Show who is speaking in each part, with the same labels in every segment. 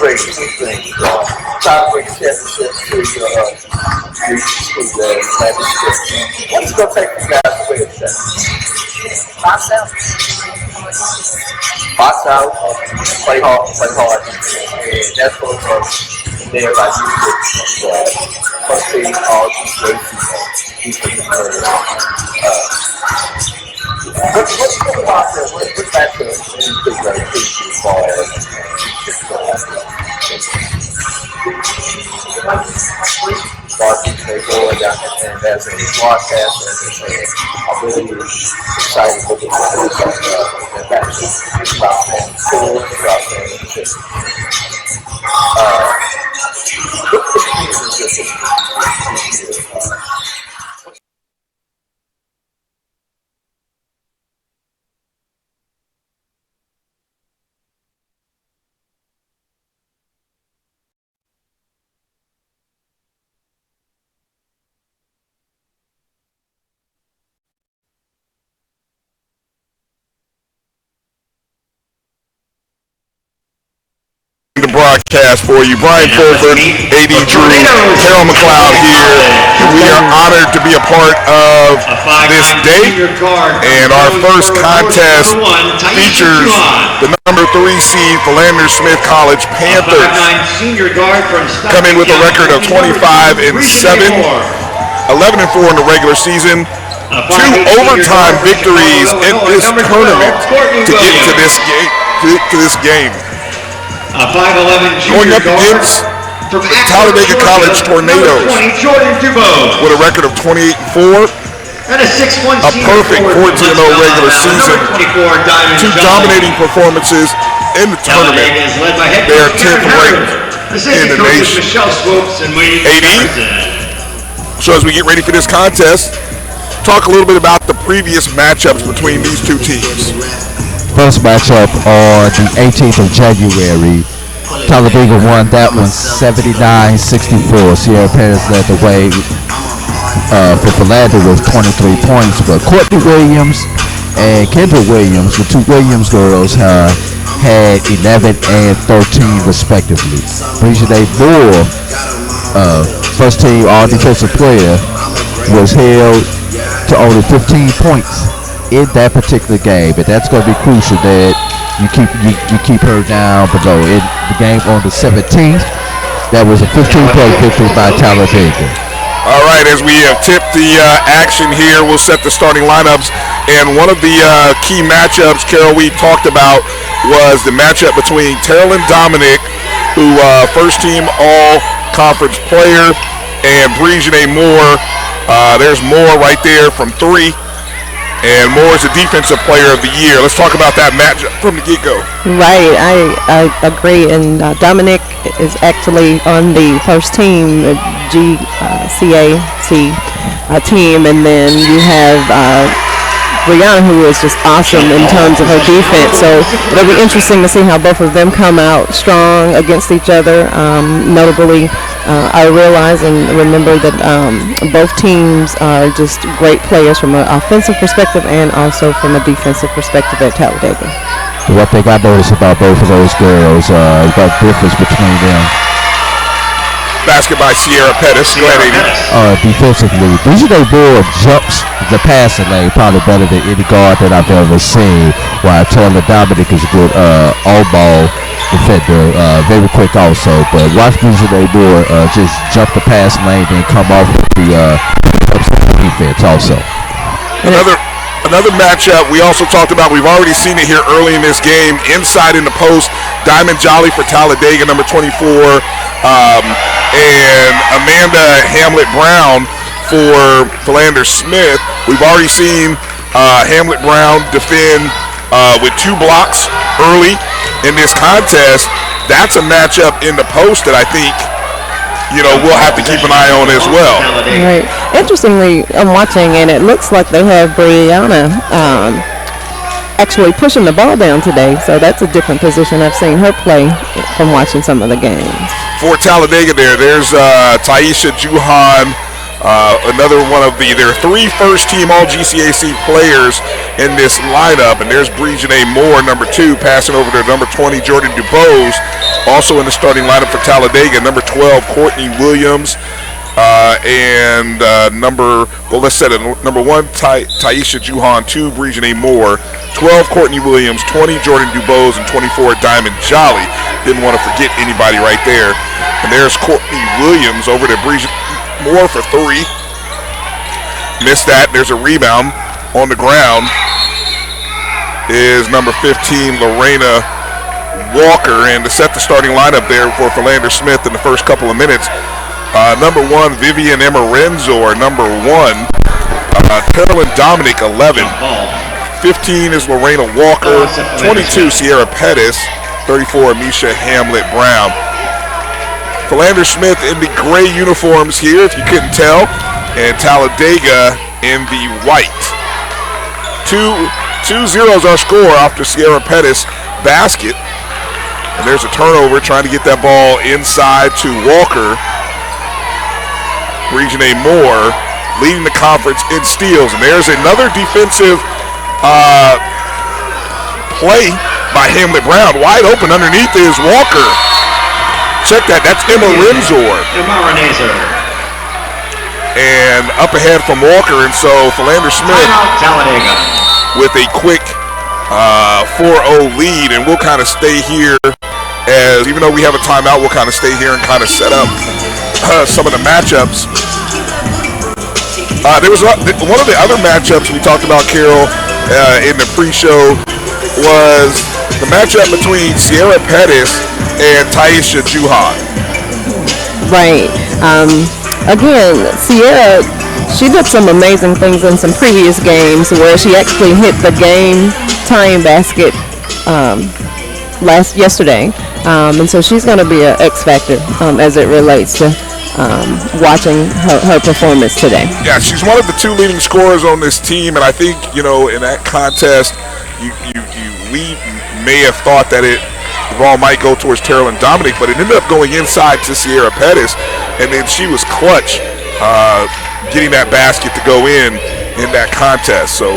Speaker 1: celebrate two things. Try to bring championship to your school day. What's it going to take you guys to win a championship? Box out. Box out, play hard, and that's what from there I use it. First thing, all GCAC. What's about that? What's back to as far as they go and as a broadcast, as I say, I'm really excited for the
Speaker 2: broadcast for you. Brian Fulford, AD Drew, Carol McLeod here. We are honored to be a part of this day, and our first contest features the number 3 seed Philander Smith College Panthers, coming with a record of 25-7, 11-4 in the regular season. 2 overtime victories in this tournament to get to this game. Going up against the Talladega College Tornadoes with a record of 28-4, a perfect 14-0 regular season, 2 dominating performances in the tournament. They are 10th ranked in the nation. AD, so as we get ready for this contest, talk a little bit about the previous matchups between these two teams.
Speaker 3: First matchup on the 18th of January, Talladega won that one 79-64. Sierra Pettis led the way for Philander with 23 points, but Courtney Williams and Kendra Williams, the 2 Williams girls, had 11 and 13 respectively. Brigitte Moore, first team all defensive player, was held to only 15 points in that particular game, but that's going to be crucial that you keep her down below. In the game on the 17th, that was a 15-point victory by Talladega.
Speaker 2: All right, as we have tipped the action here, we'll set the starting lineups. And one of the key matchups, Carol, we talked about was the matchup between Terrell and Dominic, who first team all-conference player, and Brigitte Moore. There's Moore right there from 3. And Moore is the defensive player of the year. Let's talk about that matchup from the get-go.
Speaker 4: Right, I agree. And Dominic is actually on the first team, GCAC team. And then you have Brianna, who is just awesome in terms of her defense. So it'll be interesting to see how both of them come out strong against each other. Notably, I realize and remember that both teams are just great players from an offensive perspective and also from a defensive perspective at Talladega.
Speaker 3: One thing I noticed about both of those girls, the difference between them.
Speaker 2: Basket by Sierra Pettis. Go ahead, AD.
Speaker 3: Defensively, Brigitte Moore jumps the passing lane probably better than any guard that I've ever seen, while Taylor Dominic is a good all-ball defender, very quick also. But watch Brigitte Moore just jump the passing lane and come off with the defense also.
Speaker 2: Another matchup we also talked about, we've already seen it here early in this game, inside in the post, Diamond Jolly for Talladega, number 24, and Amanda Hamlet-Brown for Philander Smith. We've already seen Hamlet-Brown defend with 2 blocks early in this contest. That's a matchup in the post that I think we'll have to keep an eye on as well.
Speaker 4: Right. Interestingly, I'm watching, and it looks like they have Brianna actually pushing the ball down today. So that's a different position I've seen her play from watching some of the games.
Speaker 2: For Talladega there's Taisha Juhan, another one of there are 3 first-team all-GCAC players in this lineup. And there's Brigene Moore, number 2, passing over to number 20, Jordan Dubose, also in the starting lineup for Talladega. Number 12, Courtney Williams. And number 1, Taisha Juhan, 2, Brigene Moore, 12, Courtney Williams, 20, Jordan Dubose, and 24, Diamond Jolly. Didn't want to forget anybody right there. And there's Courtney Williams over to Brigene Moore for 3. Missed that. There's a rebound on the ground. Is number 15, Lorena Walker. And to set the starting lineup there for Philander Smith in the first couple of minutes, number 1, Vivian Emerenzor. Number 1, Carolyn Dominic, 11. 15 is Lorena Walker. 22, Sierra Pettis. 34, Misha Hamlet Brown. Philander Smith in the gray uniforms here, if you couldn't tell, and Talladega in the white. 2-0 our score after Sierra Pettis basket. And there's a turnover, trying to get that ball inside to Walker. Brigene Moore leading the conference in steals. And there's another defensive play by Hamlet Brown. Wide open underneath is Walker. Check that. That's Emma Renzor. And up ahead from Walker. And so Philander Smith with a quick 4-0 lead. And we'll kind of stay here as, even though we have a timeout, we'll kind of stay here and kind of set up some of the matchups. There was one of the other matchups we talked about, Carol, in the pre-show was the matchup between Sierra Pettis and Taisha Juhan.
Speaker 4: Right. Again, Sierra, she did some amazing things in some previous games where she actually hit the game-tying basket yesterday. And so she's going to be an X factor as it relates to watching her performance today.
Speaker 2: Yeah, she's one of the 2 leading scorers on this team, and I think, in that contest, we may have thought that the ball might go towards Carolyn Dominic, but it ended up going inside to Sierra Pettis, and then she was clutch getting that basket to go in that contest. So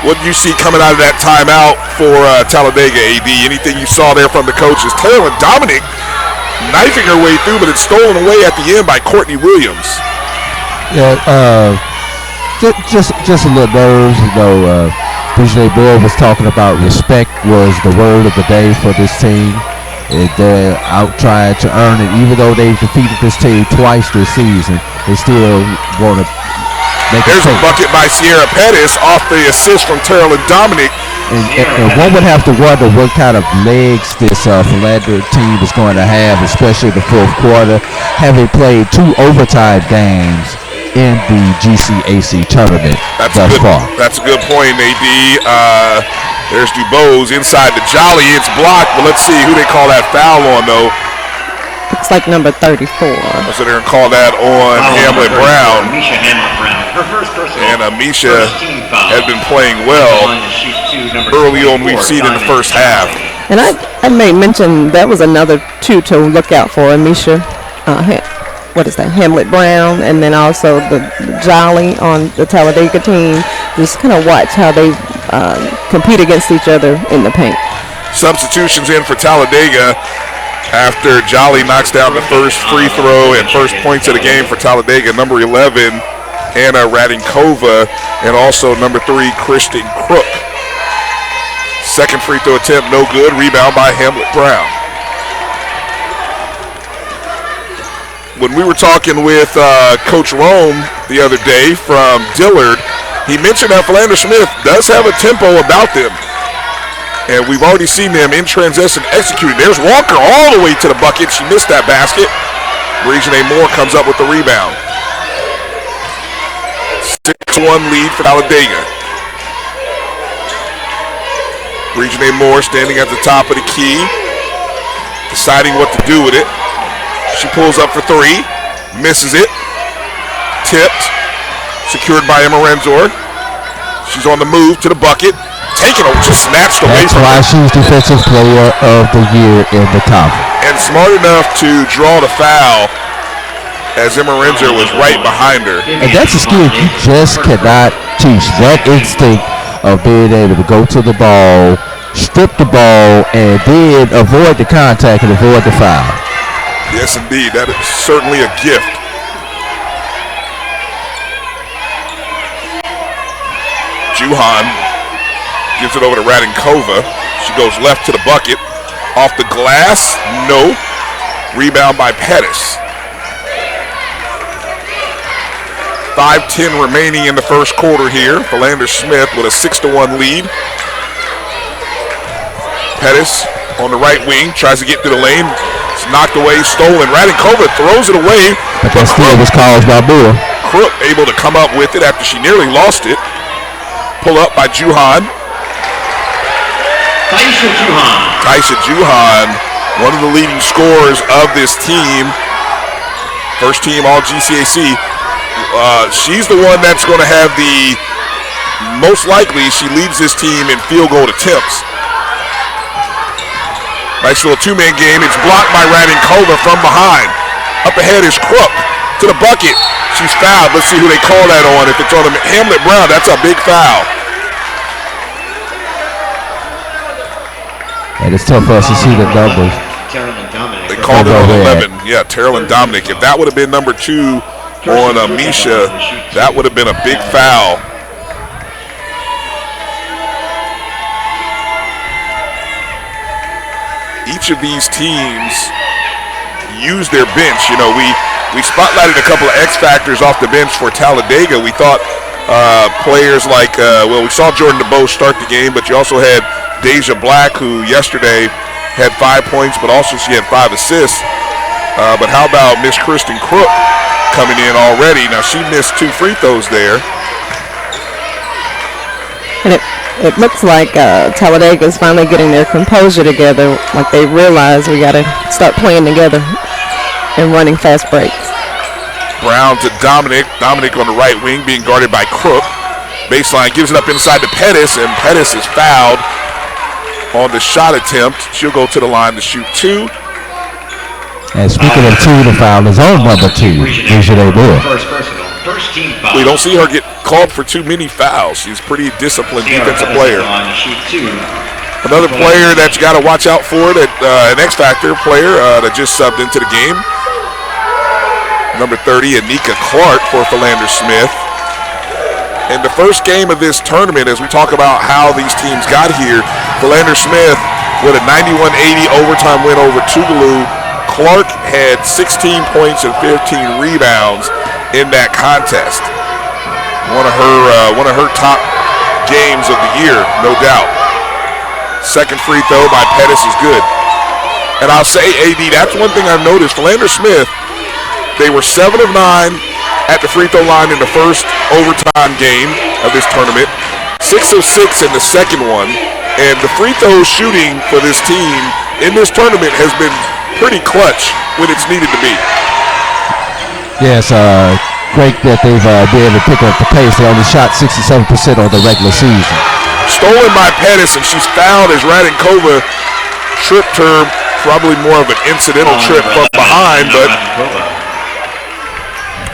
Speaker 2: what do you see coming out of that timeout for Talladega, AD? Anything you saw there from the coaches? Carolyn Dominic knifing her way through, but it's stolen away at the end by Courtney Williams.
Speaker 3: Yeah, just a little nerves, Brigene Moore was talking about respect was the word of the day for this team. And they're out trying to earn it. Even though they've defeated this team twice this season, they still want to make it.
Speaker 2: There's a bucket by Sierra Pettis off the assist from Carolyn Dominic.
Speaker 3: And one would have to wonder what kind of legs this Philander team is going to have, especially the fourth quarter, having played 2 overtime games in the GCAC tournament thus far.
Speaker 2: That's a good point, AD. There's Dubose inside the Jolly. It's blocked, but let's see who they call that foul on, though.
Speaker 4: Looks like number 34.
Speaker 2: So they're going to call that on Hamlet Brown.
Speaker 5: Misha Hamlet Brown. Her first personal.
Speaker 2: And Misha has been playing well early on. We've seen in the first half.
Speaker 4: And I may mention that was another 2 to look out for. Misha, Hamlet Brown, and then also the Jolly on the Talladega team. Just kind of watch how they compete against each other in the paint.
Speaker 2: Substitutions in for Talladega after Jolly knocks down the first free throw and first points of the game for Talladega. Number 11, Anna Radinkova, and also number 3, Kristen Crook. Second free throw attempt, no good. Rebound by Hamlet Brown. When we were talking with Coach Rome the other day from Dillard, he mentioned that Philander Smith does have a tempo about them. And we've already seen them in transition executing. There's Walker all the way to the bucket. She missed that basket. Brigene Moore comes up with the rebound. 6-1 lead for Talladega. Brigene Moore standing at the top of the key, deciding what to do with it. She pulls up for 3, misses it, tipped, secured by Emma Renzor. She's on the move to the bucket, taken over, just snatched away from her.
Speaker 3: That's why she's Defensive Player of the Year in the conference.
Speaker 2: And smart enough to draw the foul as Emma Renzer was right behind her.
Speaker 3: And that's a skill you just cannot teach. That instinct of being able to go to the ball, strip the ball, and then avoid the contact and avoid the foul.
Speaker 2: Yes, indeed. That is certainly a gift. Juhan gives it over to Radinkova. She goes left to the bucket. Off the glass, no. Rebound by Pettis. 5:10 remaining in the first quarter here. Philander Smith with a 6-1 lead. Pettis on the right wing, tries to get to the lane. It's knocked away, stolen. Radinkova throws it away.
Speaker 3: But that steal was caused by Moore.
Speaker 2: Crook able to come up with it after she nearly lost it. Pull up by Juhan. Taisha Juhan, one of the leading scorers of this team. First team all GCAC. She's the one that's going to have the, most likely, she leads this team in field goal attempts. Nice little two-man game. It's blocked by Radinkova from behind. Up ahead is Crook to the bucket. She's fouled. Let's see who they call that on. If it's on Hamlet Brown, that's a big foul.
Speaker 3: And it's tough for us to see the numbers.
Speaker 2: They called it on 11. Yeah, Terrell and Dominic. If that would have been number 2 on Misha, that would have been a big foul. Each of these teams use their bench. You know, we spotlighted a couple of X factors off the bench for Talladega. We thought players like, we saw Jordan DeBose start the game, but you also had Deja Black, who yesterday had 5 points, but also she had 5 assists. But how about Miss Kristen Crook coming in already? Now, she missed 2 free throws there.
Speaker 4: And it looks like Talladega is finally getting their composure together. Like they realize we got to start playing together and running fast breaks.
Speaker 2: Brown to Dominic. Dominic on the right wing being guarded by Crook. Baseline gives it up inside to Pettis, and Pettis is fouled on the shot attempt. She'll go to the line to shoot 2.
Speaker 3: And speaking of 2, the foul is on number 2. Usually
Speaker 2: We don't see her get called for too many fouls. She's a pretty disciplined defensive player. Another player that you got to watch out for, that an X Factor player that just subbed into the game. Number 30, Anika Clark for Philander Smith. In the first game of this tournament, as we talk about how these teams got here, Philander Smith with a 91-80 overtime win over Tougaloo. Clark had 16 points and 15 rebounds in that contest. One of her top games of the year, no doubt. Second free throw by Pettis is good. And I'll say, AD, that's one thing I've noticed. Philander Smith, they were 7 of 9 at the free throw line in the first overtime game of this tournament. 6 of 6 in the second one. And the free throw shooting for this team in this tournament has been pretty clutch when it's needed to be.
Speaker 3: Yes, great that they've been able to pick up the pace. They only shot 67% on the regular season.
Speaker 2: Stolen by Pettis, and she's fouled as Radinkova tripped her. Probably more of an incidental trip from behind, but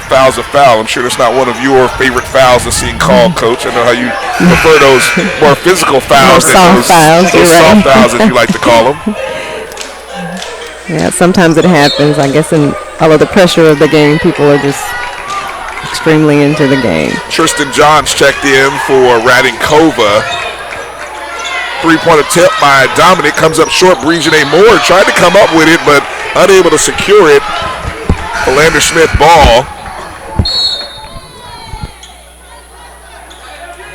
Speaker 2: foul's a foul. I'm sure that's not one of your favorite fouls to see called, Coach. I know how you prefer those more physical fouls than those soft fouls, as you like to call them.
Speaker 4: Yeah, sometimes it happens. I guess in all of the pressure of the game, people are just extremely into the game.
Speaker 2: Tristan Johns checked in for Radinkova. Three-point attempt by Dominic comes up short. Brigitte Moore tried to come up with it, but unable to secure it. Philander Smith ball.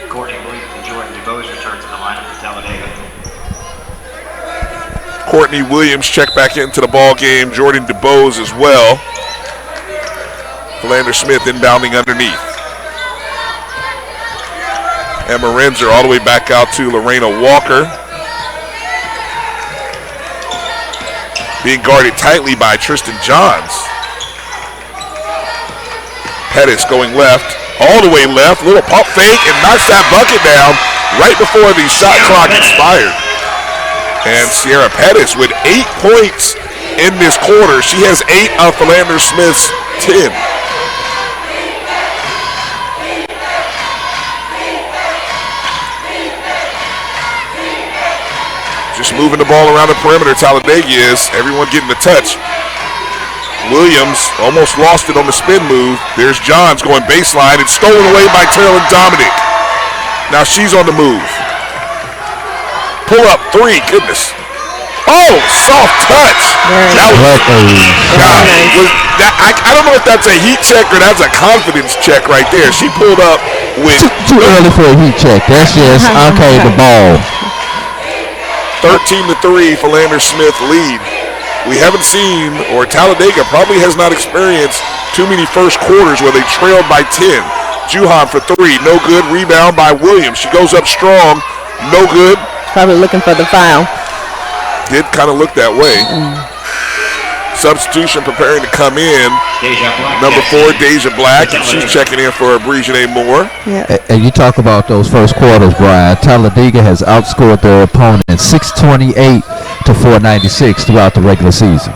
Speaker 5: Courtney Williams and Jordan DeBose return to the lineup for Talladega.
Speaker 2: Courtney Williams checked back into the ball game. Jordan DeBose as well. Philander Smith inbounding underneath. Emma Renzer all the way back out to Lorena Walker. Being guarded tightly by Tristan Johns. Pettis going left, all the way left. Little pump fake and knocks that bucket down right before the shot clock expired. And Sierra Pettis with 8 points in this quarter. She has 8 of Philander Smith's 10. Just moving the ball around the perimeter, Talladega is. Everyone getting the touch. Williams almost lost it on the spin move. There's Johns going baseline. It's stolen away by Carolyn Dominic. Now she's on the move. Pull up 3, goodness. Oh, soft touch. That was, I don't know if that's a heat check or that's a confidence check right there. She pulled up with.
Speaker 3: Too early for a heat check. That's just okay, the ball.
Speaker 2: 13-3, Philander Smith lead. We haven't seen, or Talladega probably has not experienced too many first quarters where they trailed by 10. Juhan for 3, no good. Rebound by Williams. She goes up strong, no good.
Speaker 4: Probably looking for the foul.
Speaker 2: Did kind of look that way. Substitution preparing to come in. Number 4, Deja Black, and she's checking in for Brigitte Moore.
Speaker 3: Yeah. And you talk about those first quarters, Brian. Talladega has outscored their opponent 628 to 496 throughout the regular season.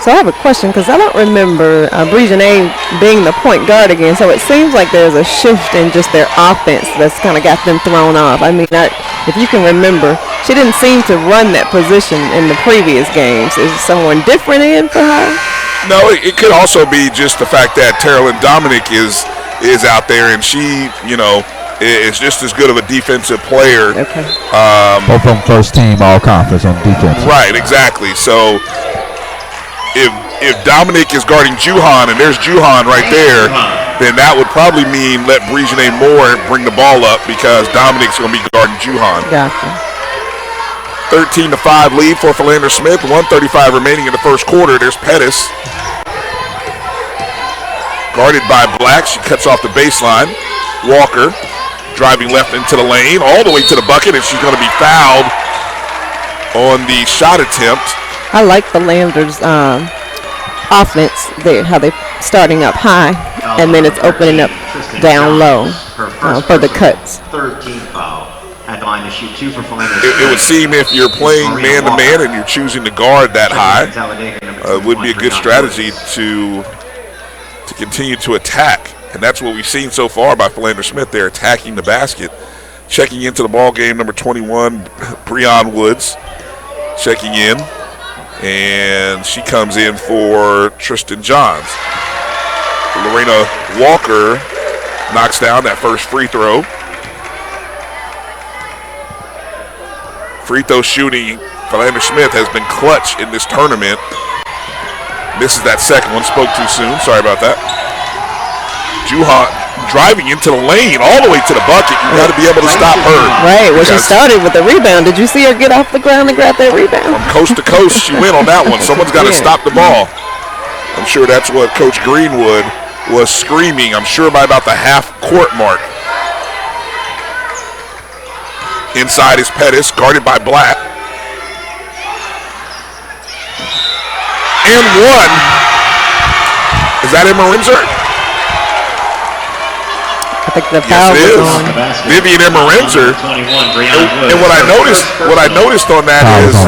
Speaker 4: So I have a question because I don't remember Brigitte being the point guard again. So it seems like there's a shift in just their offense that's kind of got them thrown off. I mean, if you can remember, she didn't seem to run that position in the previous games. Is someone different in for her?
Speaker 2: No, it could also be just the fact that Carolyn Dominic is out there and she, is just as good of a defensive player.
Speaker 4: Okay.
Speaker 3: Both from first team all conference on defense.
Speaker 2: Right, exactly. So if Dominic is guarding Juhan and there's Juhan right there, then that would probably mean let Brigitte Moore bring the ball up because Dominic's going to be guarding Juhan.
Speaker 4: Gotcha.
Speaker 2: 13-5 lead for Philander Smith. 1:35 remaining in the first quarter. There's Pettis. Guarded by Black. She cuts off the baseline. Walker driving left into the lane all the way to the bucket, and she's going to be fouled on the shot attempt.
Speaker 4: I like Philander's offense there, how they're starting up high, and then it's opening up down low for the cuts.
Speaker 5: 13 foul. At the line to shoot 2 for Philander.
Speaker 2: It would seem if you're playing man-to-man and you're choosing to guard that high, it would be a good strategy to continue to attack. And that's what we've seen so far by Philander Smith. They're attacking the basket. Checking into the ball game, number 21, Breon Woods, checking in. And she comes in for Tristan Johns. Lorena Walker knocks down that first free throw. Free throw shooting, Philander Smith has been clutch in this tournament. Misses that second one, spoke too soon, sorry about that. Juhan driving into the lane all the way to the bucket. You got to be able to stop her.
Speaker 4: Right, well, she started with the rebound. Did you see her get off the ground and grab that rebound?
Speaker 2: From coast to coast, she went on that one. Someone's got to stop the ball. I'm sure that's what Coach Greenwood was screaming, I'm sure by about the half-court mark. Inside is Pettis, guarded by Black. And one. Is that Emma Renzer?
Speaker 4: I think the foul
Speaker 2: yes, it is.
Speaker 4: On.
Speaker 2: Vivian Emma Renzer. And what I noticed on that is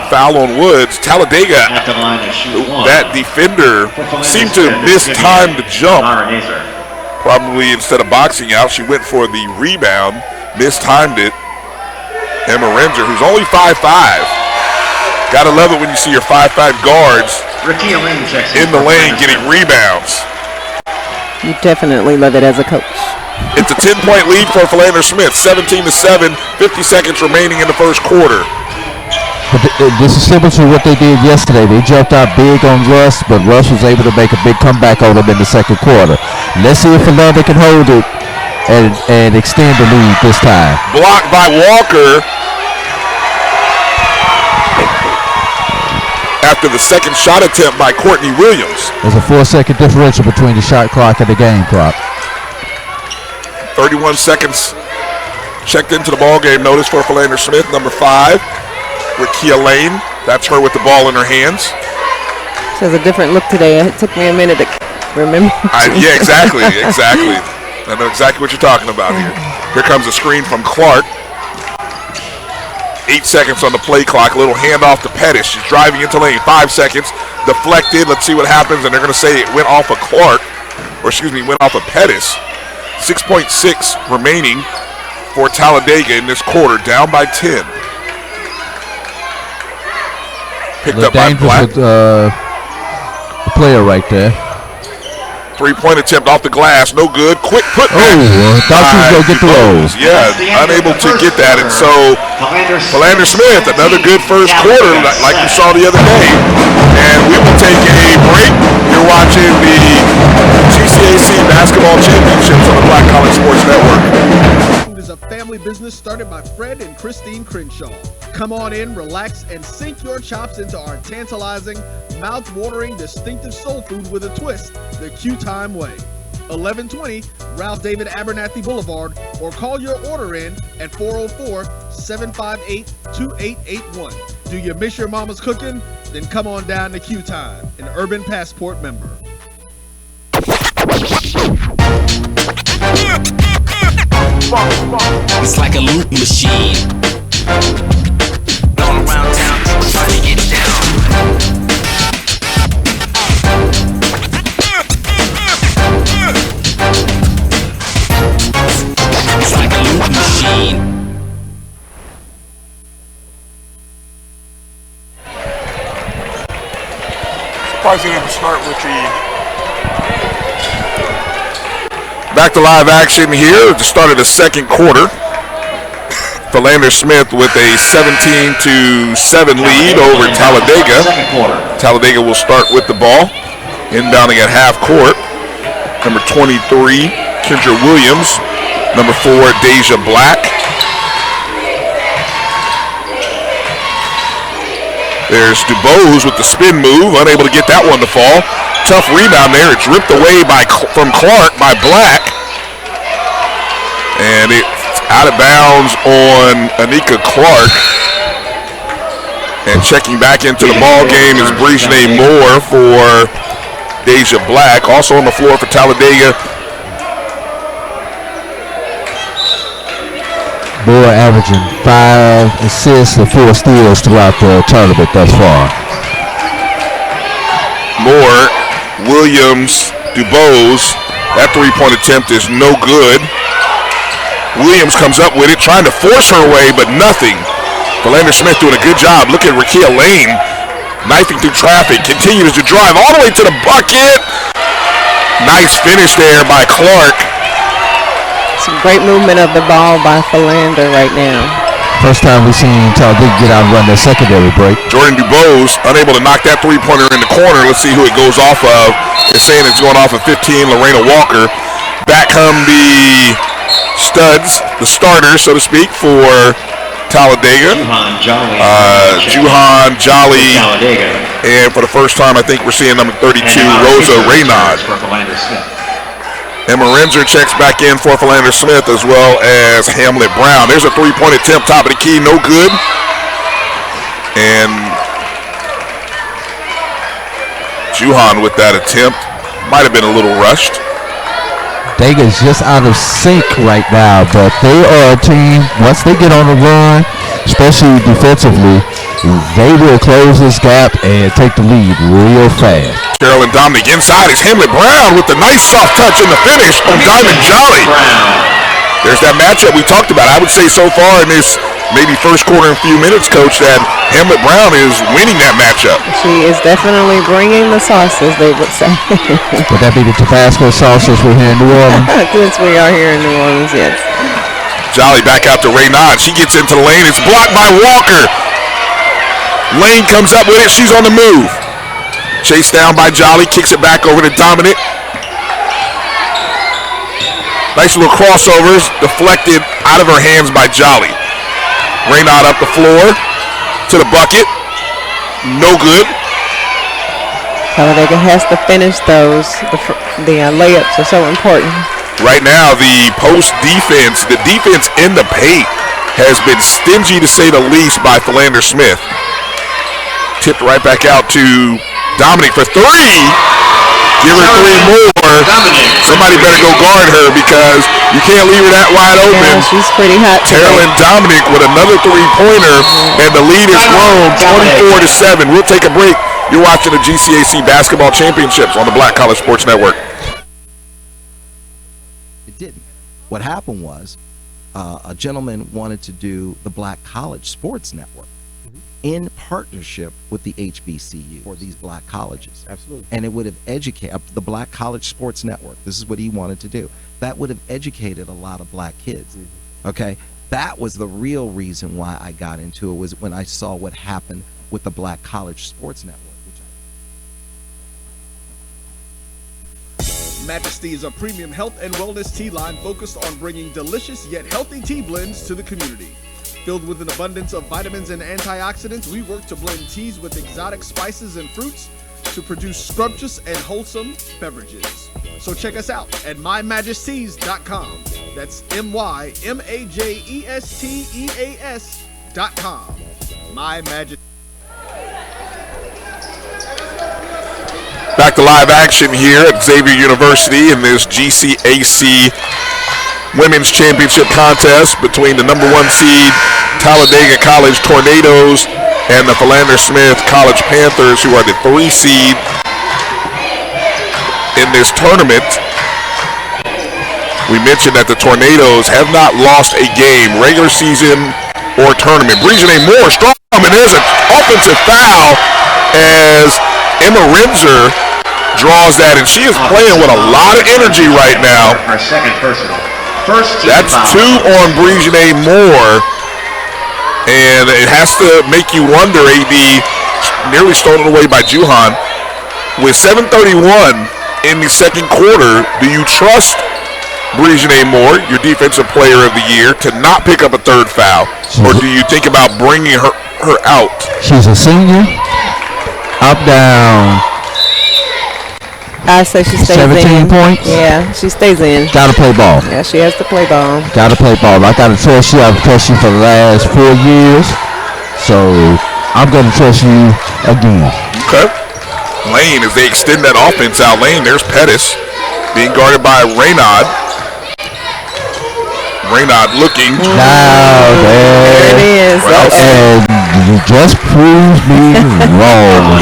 Speaker 2: foul on Woods. Talladega, that defender seemed to mistime the jump. Probably instead of boxing out, she went for the rebound. Mistimed it. Emma Renzer, who's only 5'5". Gotta love it when you see your 5'5" guards in the lane getting rebounds.
Speaker 4: You definitely love it as a coach.
Speaker 2: It's a 10-point lead for Philander Smith. 17-7, 50 seconds remaining in the first quarter.
Speaker 3: But this is similar to what they did yesterday. They jumped out big on Russ, but Russ was able to make a big comeback on them in the second quarter. Let's see if Philander can hold it and extend the lead this time.
Speaker 2: Blocked by Walker. After the second shot attempt by Courtney Williams.
Speaker 3: There's a 4-second differential between the shot clock and the game clock.
Speaker 2: 31 seconds checked into the ball game. Notice for Philander Smith, number 5, Rakia Lane. That's her with the ball in her hands.
Speaker 4: She has a different look today. It took me a minute to remember.
Speaker 2: Yeah, exactly. I know exactly what you're talking about here. Here comes a screen from Clark. 8 seconds on the play clock. A little handoff to Pettis. She's driving into lane. 5 seconds. Deflected. Let's see what happens. And they're going to say it went off of Clark. Or excuse me, went off of Pettis. 6.6 remaining for Talladega in this quarter. Down by 10. Picked up by Black.
Speaker 3: With, the player right there.
Speaker 2: 3-point attempt off the glass, no good. Quick put back.
Speaker 3: Thought she was going to get the rolls.
Speaker 2: Yeah, unable to get that. And so, Philander Smith, another good first quarter like we saw the other day. And we will take a break. You're watching the GCAC Basketball Championships on the Black College Sports Network.
Speaker 6: Is a family business started by Fred and Christine Crenshaw. Come on in, relax, and sink your chops into our tantalizing, mouth-watering, distinctive soul food with a twist, the Q-Time way. 1120 Ralph David Abernathy Boulevard, or call your order in at 404-758-2881. Do you miss your mama's cooking? Then come on down to Q-Time, an Urban Passport member.
Speaker 7: It's like a loop machine. Going around town, trying to get down. It's like a loop machine.
Speaker 2: Surprised they didn't start with the back to live action here at the start of the second quarter. Philander Smith with a 17-7 lead over Talladega. Talladega will start with the ball. Inbounding at half court. Number 23, Kendra Williams. Number 4, Deja Black. There's DuBose with the spin move, unable to get that one to fall. Tough rebound there. It's ripped away from Clark by Black. And it's out of bounds on Anika Clark. And checking back into the ball game is Brejne Moore for Deja Black. Also on the floor for Talladega.
Speaker 3: Moore averaging 5 assists and 4 steals throughout the tournament thus far.
Speaker 2: Moore, Williams, DuBose. That three-point attempt is no good. Williams comes up with it, trying to force her away, but nothing. Philander Smith doing a good job. Look at Rakia Lane knifing through traffic, continues to drive all the way to the bucket. Nice finish there by Clark.
Speaker 4: Some great movement of the ball by Philander right now.
Speaker 3: First time we've seen Talladega get out and run that secondary break.
Speaker 2: Jordan DuBose unable to knock that three-pointer in the corner. Let's see who it goes off of. It's saying it's going off of 15, Lorena Walker. Back come the studs, the starters, so to speak, for Talladega. Juhan Jolly. And for the first time, I think we're seeing number 32, Rosa Raynaud. Emma Renzer checks back in for Philander Smith, as well as Hamlet Brown. There's a three-point attempt, top of the key, no good. And Juhan with that attempt. Might have been a little rushed.
Speaker 3: Dega's just out of sync right now, but they are a team, once they get on the run, especially defensively, they will close this gap and take the lead real fast.
Speaker 2: Carolyn Dominic inside is Hamlet Brown with the nice soft touch in the finish from Diamond Jolly. There's that matchup we talked about. I would say so far in this maybe first quarter and few minutes, Coach, that Hamlet Brown is winning that matchup.
Speaker 4: She is definitely bringing the sauce, as they would say.
Speaker 3: Would that be the Tabasco sauce as we're here in New Orleans?
Speaker 4: Since we are here in New Orleans, yes.
Speaker 2: Jolly back out to Raynaud. She gets into the lane. It's blocked by Walker. Lane comes up with it. She's on the move. Chased down by Jolly. Kicks it back over to Dominic. Nice little crossovers. Deflected out of her hands by Jolly. Raynaud up the floor to the bucket. No good.
Speaker 4: Talladega has to finish those. The layups are so important.
Speaker 2: Right now, the post defense, the defense in the paint has been stingy to say the least by Philander Smith. Tipped right back out to Dominic for three. give her 3 more. Somebody better go guard her because you can't leave her that wide open.
Speaker 4: Yeah, she's pretty hot.
Speaker 2: Terrell Dominic with another 3-pointer, and the lead has grown 24-7. We'll take a break. You're watching the GCAC Basketball Championships on the Black College Sports Network.
Speaker 8: It didn't. What happened was a gentleman wanted to do the Black College Sports Network in partnership with the HBCU for these black colleges.
Speaker 9: Absolutely.
Speaker 8: And it would have educated the Black College Sports Network. This is what he wanted to do. That would have educated a lot of black kids. Okay? That was the real reason why I got into it, was when I saw what happened with the Black College Sports Network.
Speaker 6: Majesty is a premium health and wellness tea line focused on bringing delicious yet healthy tea blends to the community. Filled with an abundance of vitamins and antioxidants, we work to blend teas with exotic spices and fruits to produce scrumptious and wholesome beverages. So check us out at mymajesties.com. That's MyMajesties.com. My Majesty.
Speaker 2: Back to live action here at Xavier University in this GCAC Women's Championship contest between the number 1 seed Talladega College Tornadoes and the Philander Smith College Panthers, who are the 3 seed in this tournament. We mentioned that the Tornadoes have not lost a game, regular season or tournament. Brigene Moore strong, and there's an offensive foul as Emma Renzer draws that, and she is playing with a lot of energy right now.
Speaker 5: Her second personal.
Speaker 2: That's 2 on Brigene Moore, and it has to make you wonder, AD, nearly stolen away by Juhan. With 7:31 in the second quarter, do you trust Brigene Moore, your defensive player of the year, to not pick up a 3rd foul, or do you think about bringing her out?
Speaker 3: She's a senior. Up, down.
Speaker 4: I say she stays
Speaker 3: 17
Speaker 4: in.
Speaker 3: points?
Speaker 4: Yeah, she stays in.
Speaker 3: Gotta play ball.
Speaker 4: Yeah, she has to play ball.
Speaker 3: Gotta play ball. I gotta trust you. I've trusted you for the last 4 years. So I'm gonna trust you again.
Speaker 2: Okay. Lane, as they extend that offense out, Lane, there's Pettis being guarded by Raynaud. Raynaud looking.
Speaker 3: Now
Speaker 4: There it is.
Speaker 3: and you just proved me wrong,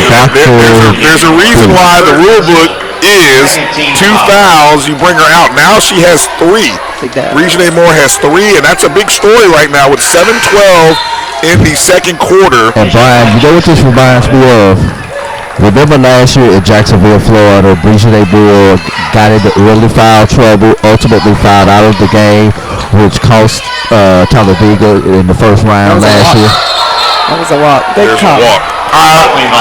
Speaker 2: There's a reason why the rule book is 2 fouls, you bring her out. Now she has 3. Brigene Moore has 3, and that's a big story right now with 7:12 in the second quarter.
Speaker 3: And Brian, you know what this reminds me of? Remember last year in Jacksonville, Florida, Brigene Moore got into early foul trouble, ultimately fouled out of the game, which cost Talladega in the first round last year.
Speaker 4: That was a walk. Good
Speaker 2: There's
Speaker 4: call.
Speaker 2: a walk.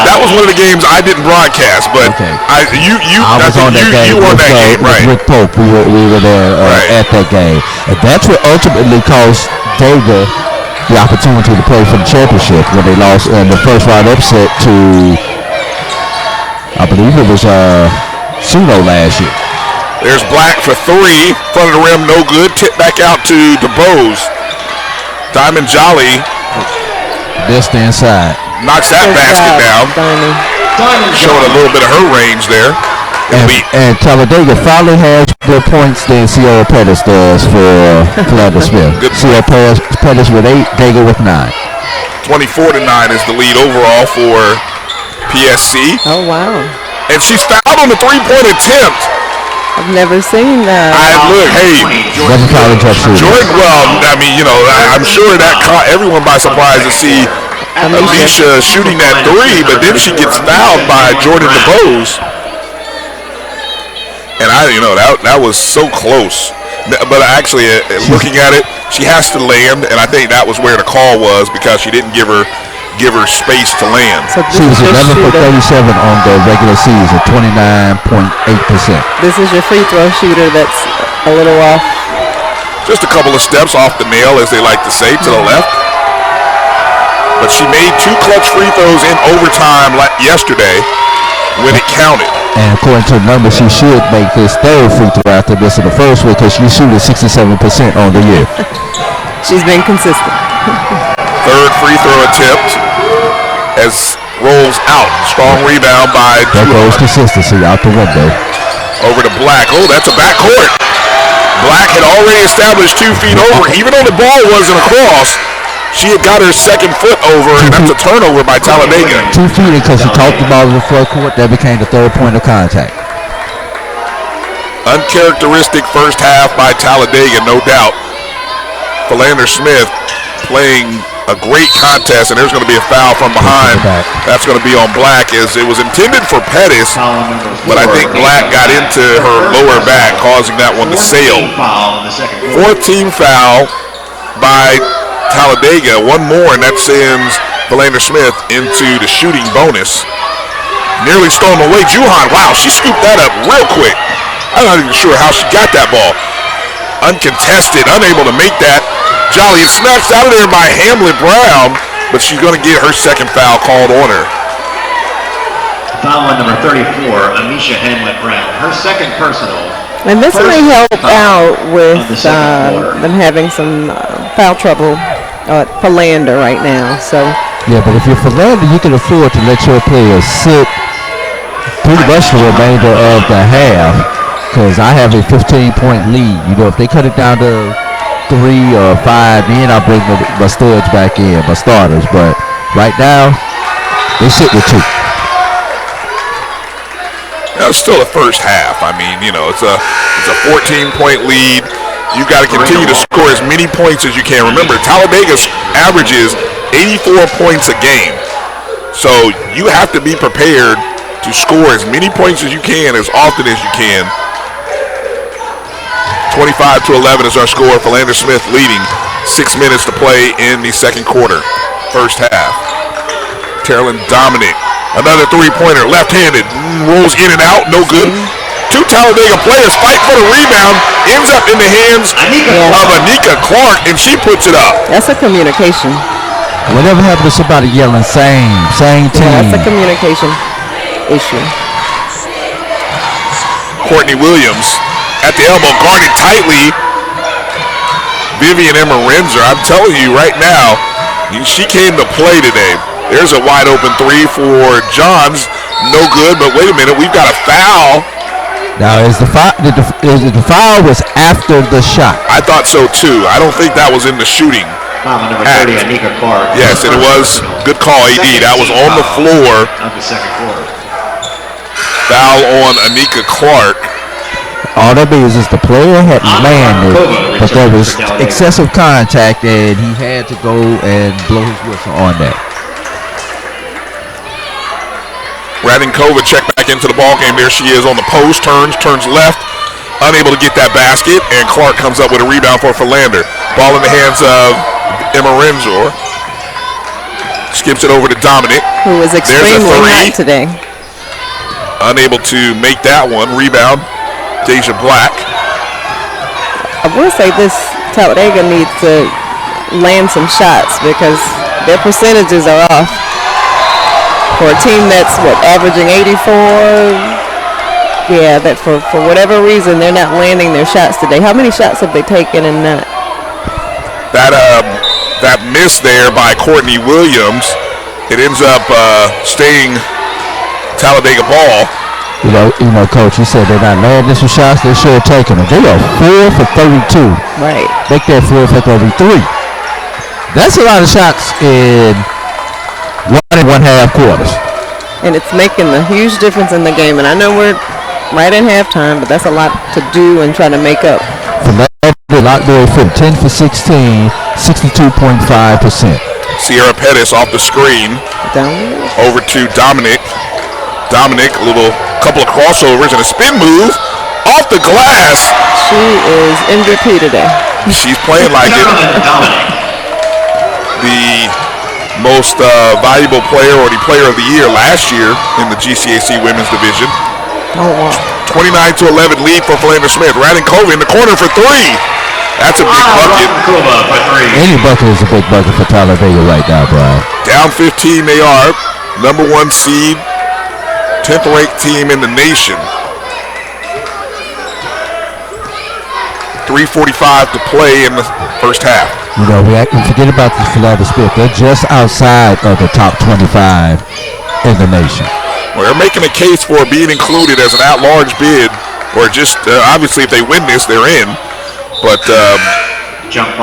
Speaker 2: That was one of the games I didn't broadcast, but
Speaker 3: I was on that game.
Speaker 2: You won that game, right?
Speaker 3: With Pope, we were there at that game, and that's what ultimately cost Dega the opportunity to play for the championship when they lost in the first round upset to, I believe it was Suno last year.
Speaker 2: There's Black for 3, front of the rim, no good. Tip back out to DeBose. Diamond Jolly
Speaker 3: Just inside.
Speaker 2: knocks that basket down, showing a little bit of her range there.
Speaker 3: And Talladega finally has more points than Sierra Pettis does for Philander Smith. Sierra Pettis with 8, Dega with 9.
Speaker 2: 24-9 is the lead overall for PSC.
Speaker 4: Oh, wow.
Speaker 2: And she's fouled on the 3-point attempt.
Speaker 4: I've never seen that.
Speaker 3: Never fouled in touch shooting.
Speaker 2: Jordan, well, I mean, you know, I'm sure that caught everyone by surprise to see Alicia shooting that 3, but then she gets fouled by Jordan DeBose. And that was so close. But actually, looking at it, she has to land, and I think that was where the call was, because she didn't give her space to land.
Speaker 4: So
Speaker 3: She was 11 for 37 on the regular season, 29.8%.
Speaker 4: This is your free throw shooter that's a little off.
Speaker 2: Just a couple of steps off the nail, as they like to say, to the left. But she made 2 clutch free throws in overtime yesterday when it counted.
Speaker 3: And according to the numbers, she should make this 3rd free throw after missing the first one, because she's shooting 67% on the year.
Speaker 4: She's been consistent.
Speaker 2: 3rd free throw attempt as rolls out. Strong rebound by
Speaker 3: There goes
Speaker 2: Juhan.
Speaker 3: consistency out the window.
Speaker 2: Over to Black. Oh, that's a backcourt. Black had already established 2 feet over. Even though the ball wasn't across, she had got her second foot over, and that's a turnover by Talladega.
Speaker 3: 2 feet because she tossed the ball to the front court. That became the third point of contact.
Speaker 2: Uncharacteristic first half by Talladega, no doubt. Philander Smith playing a great contest, and there's going to be a foul from behind. That's going to be on Black, as it was intended for Pettis, but I think Black got into her lower back, causing that one to sail. 4th team foul by Talladega. One more, and that sends Philander Smith into the shooting bonus. Nearly stolen away. Juhan, wow, she scooped that up real quick. I'm not even sure how she got that ball. Uncontested, unable to make that. Jolly, it's snatched out of there by Hamlet Brown, but she's going to get her second foul called on her.
Speaker 5: Foul on number 34, Amisha Hamlet Brown. Her second personal.
Speaker 4: And this may help out with them having some foul trouble at Philander right now. So
Speaker 3: Yeah, but if you're Philander, you can afford to let your players sit pretty much the remainder of the half, because I have a 15-point lead. You know, if they cut it down to 3 or 5, then I'll bring my studs back in, my starters. But right now, they sit with 2.
Speaker 2: That was still the first half. I mean, you know, it's a 14-point lead. You've got to continue to score as many points as you can. Remember, Talladega's averages 84 points a game. So you have to be prepared to score as many points as you can, as often as you can. 25-11 is our score. Philander Smith leading. 6 minutes to play in the second quarter. First half. Carolyn Dominic. Another 3-pointer. Left-handed. Rolls in and out. No good. 2 Talladega players fight for the rebound. Ends up in the hands of Anika Clark, and she puts it up.
Speaker 4: that's a communication.
Speaker 3: Whatever happened to somebody yelling same team?
Speaker 4: Yeah, that's a communication issue.
Speaker 2: Courtney Williams at the elbow, guarded tightly. Vivian Emma-Renzer, I'm telling you right now, she came to play today. There's a wide open 3 for Johns. No good, but wait a minute, we've got a foul.
Speaker 3: Now, is the foul was after the shot?
Speaker 2: I thought so too. I don't think that was in the shooting.
Speaker 5: Foul on number 30, Anika Clark.
Speaker 2: Yes, and it was. Good call, AD. That was on the floor.
Speaker 5: Of the second quarter.
Speaker 2: Foul on Anika Clark.
Speaker 3: All that means is the player had landed, but there was excessive contact, and he had to go and blow his whistle on that.
Speaker 2: Radinkova checked back into the ball game. There she is on the post. Turns left. Unable to get that basket, and Clark comes up with a rebound for Philander. Ball in the hands of Emma Renzor. Skips it over to Dominic.
Speaker 4: Who was extremely hot today.
Speaker 2: Unable to make that one. Rebound, Deja Black.
Speaker 4: I will say this, Talladega needs to land some shots because their percentages are off. For a team that's, averaging 84, yeah, that for whatever reason, they're not landing their shots today. How many shots have they taken in that?
Speaker 2: That miss there by Courtney Williams, it ends up staying Talladega ball.
Speaker 3: You know, Coach, you said they're not landing some shots. They should have taken them. They are 4 for 32.
Speaker 4: Right.
Speaker 3: Make that 4 for 33. That's a lot of shots in 1 1/2 quarters.
Speaker 4: And it's making a huge difference in the game. And I know we're right in halftime, but that's a lot to do and try to make up.
Speaker 3: Philander locked their foot 10 for 16, 62.5%.
Speaker 2: Sierra Pettis off the screen. Over to Dominic. Dominic, couple of crossovers and a spin move off the glass.
Speaker 4: She is MVP today.
Speaker 2: She's playing like it. The most valuable player or the player of the year last year in the GCAC women's division. 29-11 lead for Philander Smith. Radinkova in the corner for 3. That's a big bucket.
Speaker 3: Any bucket is a big bucket for Talladega right now, Brian.
Speaker 2: Down 15 they are. Number 1 seed. 10th ranked team in the nation. 3:45 to play in the first half.
Speaker 3: You know, we forget about the Philander Smith. They're just outside of the top 25 in the nation.
Speaker 2: Well, they're making a case for being included as an at-large bid, or just obviously if they win this, they're in. But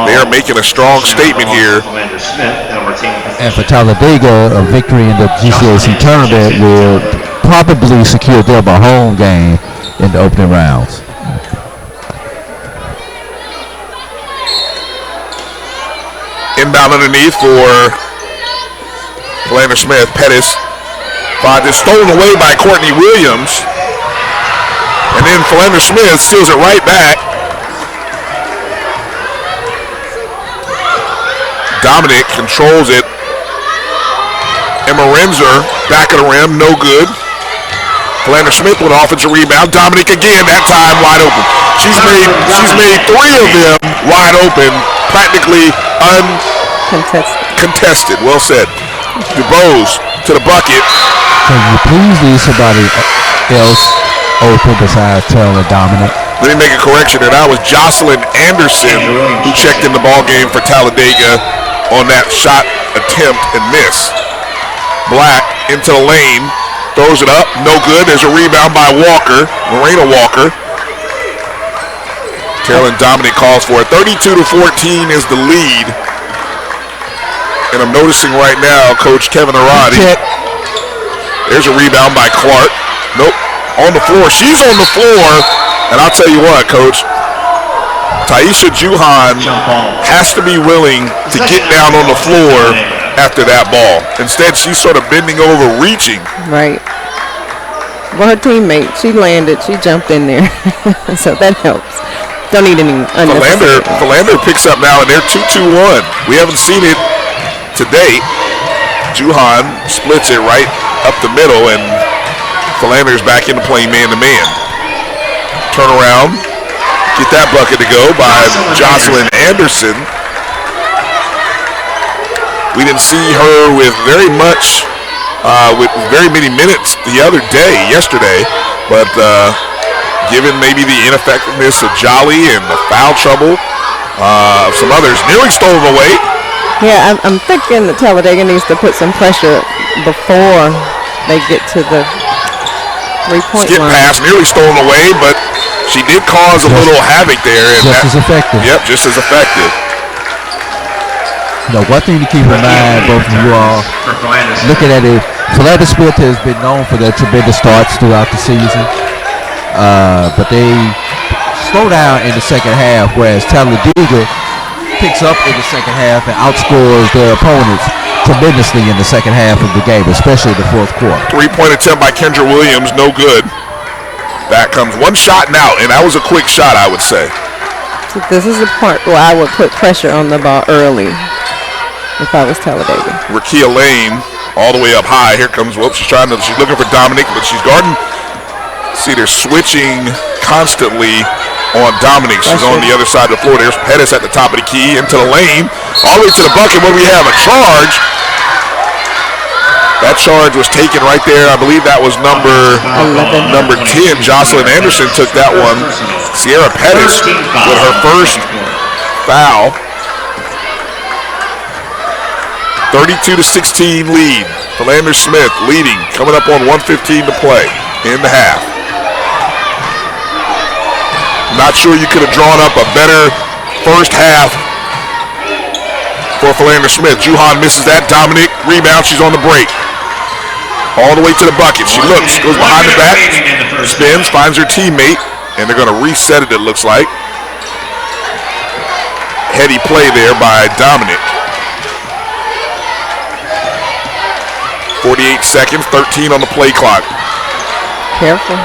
Speaker 2: they are making a strong statement here.
Speaker 5: Philander Smith, number 10.
Speaker 3: And for Talladega, a victory in the GCAC tournament will probably secure them a home game in the opening rounds.
Speaker 2: Inbound underneath for Philander Smith. Pettis finds it stolen away by Courtney Williams. And then Philander Smith steals it right back. Dominic controls it. Emma Renzer back of the rim, no good. Philander Smith with an offensive rebound. Dominic again, that time wide open. She's made 3 of them wide open, practically uncontested. Well said. DuBose to the bucket.
Speaker 3: Can you please leave somebody else open besides Taylor Dominic?
Speaker 2: Let me make a correction there. That was Jocelyn Anderson who checked in the ball game for Talladega on that shot attempt and miss. Black into the lane. Throws it up, no good. There's a rebound by Walker, Morena Walker. Carolyn Dominic calls for it. 32-14 is the lead. And I'm noticing right now, Coach Kevin Arati. There's a rebound by Clark. Nope, on the floor. She's on the floor. And I'll tell you what, Coach. Taisha Juhan has to be willing to get down on the floor after that ball. Instead, she's sort of bending over, reaching.
Speaker 4: Right. Well, her teammate, she landed. She jumped in there. So that helps. Don't need any unnecessary.
Speaker 2: Philander picks up now, and they're 2-2-1. We haven't seen it to date. Juhan splits it right up the middle, and Philander's back into playing man-to-man. Turn around. Get that bucket to go by Jocelyn Anderson. We didn't see her with very many minutes yesterday, but given maybe the ineffectiveness of Jolly and the foul trouble of some others, nearly stolen away.
Speaker 4: Yeah, I'm thinking that Talladega needs to put some pressure before they get to the three-point
Speaker 2: Skip
Speaker 4: line.
Speaker 2: pass, nearly stolen away, but she did cause a little havoc there. And
Speaker 3: just as effective.
Speaker 2: Yep, just as effective.
Speaker 3: You know, one thing to keep in mind, both of you all, looking at it, Philander Smith has been known for their tremendous starts throughout the season, but they slow down in the second half, whereas Talladega picks up in the second half and outscores their opponents tremendously in the second half of the game, especially the fourth quarter.
Speaker 2: 3-point attempt by Kendra Williams, no good. Back comes one shot and out, and that was a quick shot, I would say.
Speaker 4: So this is the part where I would put pressure on the ball early if I was Talladega.
Speaker 2: Rakia Lane all the way up high. Here comes, she's looking for Dominic, but she's guarding. See, they're switching constantly on Dominic. She's on the other side of the floor. There's Pettis at the top of the key, into the lane, all the way to the bucket. What do we have? A charge. That charge was taken right there. I believe that was number 10. Jocelyn Anderson took that one. Sierra Pettis with her first foul. 32-16 lead. Philander Smith leading, coming up on 1:15 to play in the half. Not sure you could have drawn up a better first half for Philander Smith. Juhan misses that. Dominic rebound. She's on the break. All the way to the bucket. She looks, goes behind the back, spins, finds her teammate, and they're going to reset it, it looks like. Heady play there by Dominic. 48 seconds, 13 on the play clock.
Speaker 4: Careful.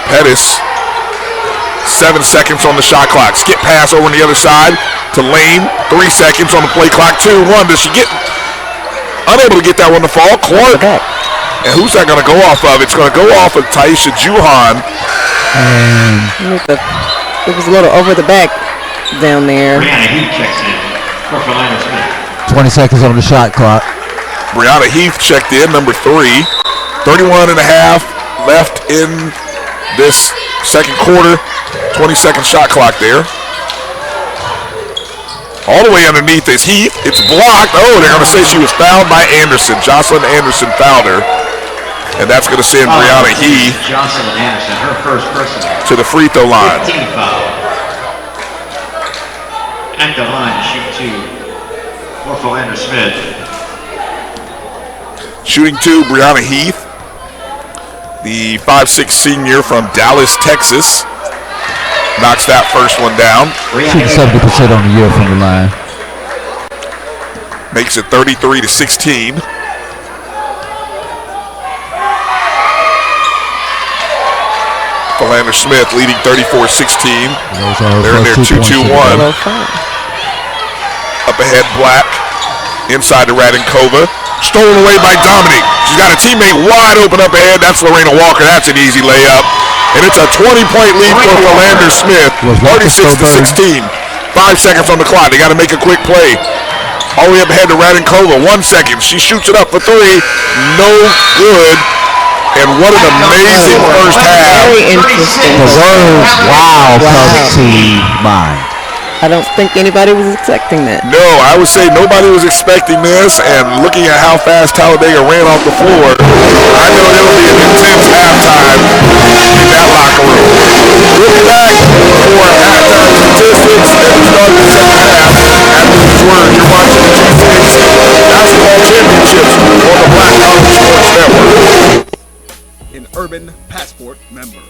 Speaker 2: Pettis, 7 seconds on the shot clock. Skip pass over on the other side to Lane. 3 seconds on the play clock. 2-1. Does she get unable to get that one to fall? Clark. And who's that going to go off of? It's going to go off of Taisha Juhan.
Speaker 4: It was a little over the back down there.
Speaker 5: Brianna Heath checks in for Philander Smith.
Speaker 3: 20 seconds on the shot clock.
Speaker 2: Brianna Heath checked in, number 3. 31 and a half left in this second quarter. 20-second shot clock there. All the way underneath is Heath. It's blocked. Oh, they're going to say she was fouled by Anderson. Jocelyn Anderson fouled her. And that's going to send Brianna He
Speaker 5: Jocelyn Anderson, her first personal.
Speaker 2: to the free throw line.
Speaker 5: 15 foul. At the line, shoot two for Philander Smith.
Speaker 2: Shooting two, Brianna Heath, the 5'6" senior from Dallas, Texas. Knocks that first one down.
Speaker 3: Shooting 70% on the year from the line.
Speaker 2: Makes it 33-16. Philander Smith leading 34-16. They're in their 2-2-1. Up ahead, Black. Inside to Radinkova. Stolen away by Dominic. She's got a teammate wide open up ahead. That's Lorena Walker. That's an easy layup. And it's a 20-point lead for Philander Smith. 36-16. 5 seconds on the clock. They got to make a quick play. All the way up ahead to Radinkova. 1 second. She shoots it up for three. No good. And what an amazing first half.
Speaker 4: Very interesting.
Speaker 3: The words wow come to mind.
Speaker 4: I don't think anybody was expecting that.
Speaker 2: No, I would say nobody was expecting this, and looking at how fast Talladega ran off the floor, I know there will be an intense halftime in that locker room. We'll be back for halftime statistics and the start of the second half. After these words, you're watching the GCAC Basketball Championships on the Black College Sports Network.
Speaker 6: An Urban Passport member.